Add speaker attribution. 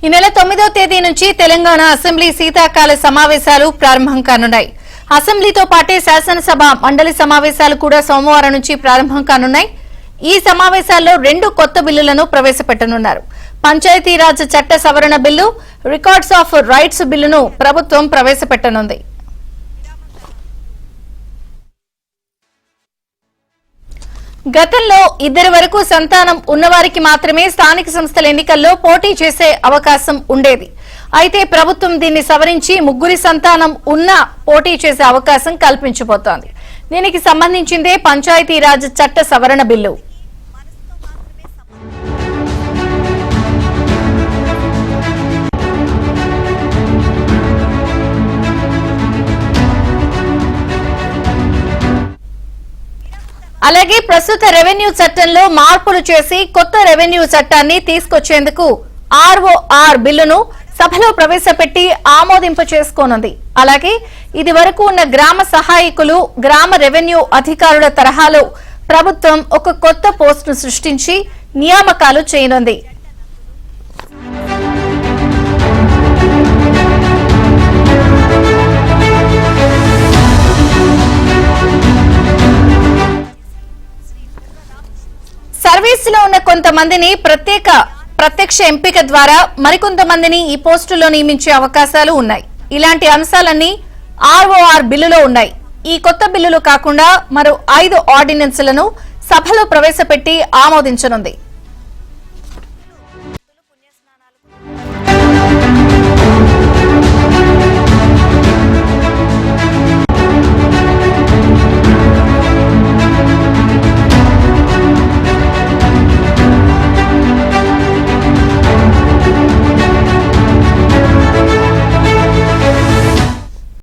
Speaker 1: ఈ నెల 9వ తేదీ నుంచి తెలంగాణ అసెంబ్లీ శీతాకాల సమావేశాలు ప్రారంభం కానున్నాయి. అసెంబ్లీతో పాటే శాసనసభ మండలి సమావేశాలు కూడా సోమవారం నుంచి ప్రారంభం కానున్నాయి. ఈ సమావేశాల్లో 2 కొత్త బిల్లులను ప్రవేశపెట్టనున్నారు. పంచాయతీరాజ్ చట్ట సవరణ బిల్లు, రికార్డ్స్ ఆఫ్ రైట్స్ బిల్లును ప్రభుత్వం ప్రవేశపెట్టనుంది. గతంలో 2 వరకు సంతానం ఉన్నవారికి మాత్రమే స్థానిక సంస్థల ఎన్నికల్లో పోటీ చేసే అవకాశం ఉండేది. అయితే ప్రభుత్వం దీన్ని సవరించి 3 సంతానం ఉన్నా పోటీ చేసే అవకాశం కల్పించబోతోంది. దీనికి సంబంధించిందే పంచాయతీరాజ్ చట్ట సవరణ బిల్లు. అలాగే ప్రస్తుత రెవెన్యూ చట్టంలో మార్పులు చేసి కొత్త రెవెన్యూ చట్టాన్ని తీసుకొచ్చేందుకు ROR బిల్లును సభలో ప్రవేశపెట్టి ఆమోదింప చేసుకోనుంది. అలాగే ఇది వరకు ఉన్న గ్రామ సహాయకులు, గ్రామ రెవెన్యూ అధికారుల తరహాలో ప్రభుత్వం ఒక కొత్త పోస్టును సృష్టించి నియామకాలు చేయనుంది. సర్వీసులో ఉన్న కొంతమందిని ప్రత్యక్ష ఎంపిక ద్వారా మరికొంతమందిని ఈ పోస్టులో నియమించే అవకాశాలు ఉన్నాయి. ఇలాంటి అంశాలన్నీ ROR బిల్లులో ఉన్నాయి. ఈ కొత్త బిల్లులు కాకుండా మరో 5 ఆర్డినెన్స్లను సభలో ప్రవేశపెట్టి ఆమోదించనుంది.